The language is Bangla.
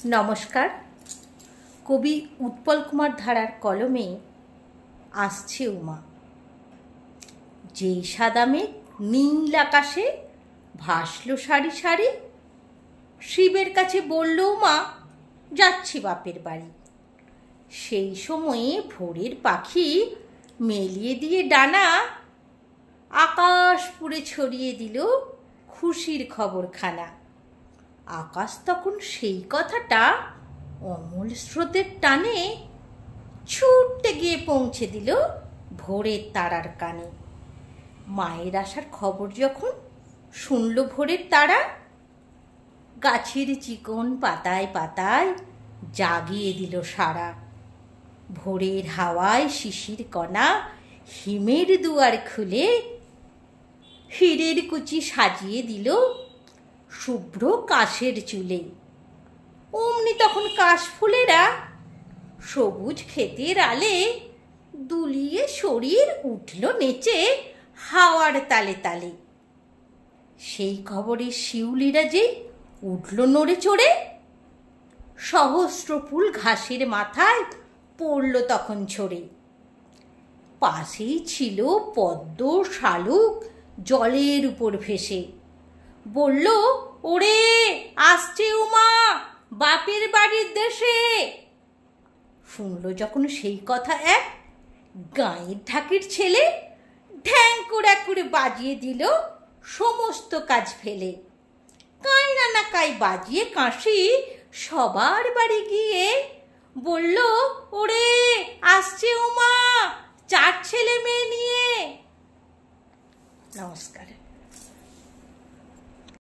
নমস্কার। কবি উৎপল কুমার ধারার কলমে আসছে উমা। যেই সাদা মেঘ নীল আকাশে ভাসল সারি সারি, শিবের কাছে বলল উমা, যাচ্ছি বাপের বাড়ি। সেই সময়ে ভোরের পাখি মেলিয়ে দিয়ে ডানা আকাশ পুরে ছড়িয়ে দিল খুশির খবরখানা। আকাশ তখন সেই কথাটা অমল স্রোতের টানে ছুটতে গিয়ে পৌঁছে দিল ভোরের তারার কানে। মায়ের আসার খবর যখন শুনল ভোরের তারা, গাছের চিকন পাতায় পাতায় জাগিয়ে দিল সারা। ভোরের হাওয়ায় শিশির কণা হিমের দুয়ার খুলে হীরের কুচি সাজিয়ে দিল শুভ্র কাশের চুলে। অমনি তখন কাশফুলেরা সবুজ ক্ষেতের আলে দুলিয়ে শরীর উঠল নেচে হাওয়ার তালে তালে। সেই খবরে শিউলিরা যে উঠল নড়ে চড়ে, সহস্র ফুল ঘাসের মাথায় পড়ল তখন ঝরে। পাশেই ছিল পদ্ম শালুক জলের উপর ভেসে, বলল, ওরে আসছে উমা বাপের বাড়ির দেশে। শুনল যখন সেই কথা এক গাঁয়ের ঢাকির ছেলে, ঢ্যাং করে বাজিয়ে দিল সমস্ত কাজ ফেলে। কাই নানা কাই বাজিয়ে কাশি সবার বাড়ি গিয়ে বলল, ওরে আসছে উমা 4 ছেলে মেয়ে নিয়ে। নমস্কার।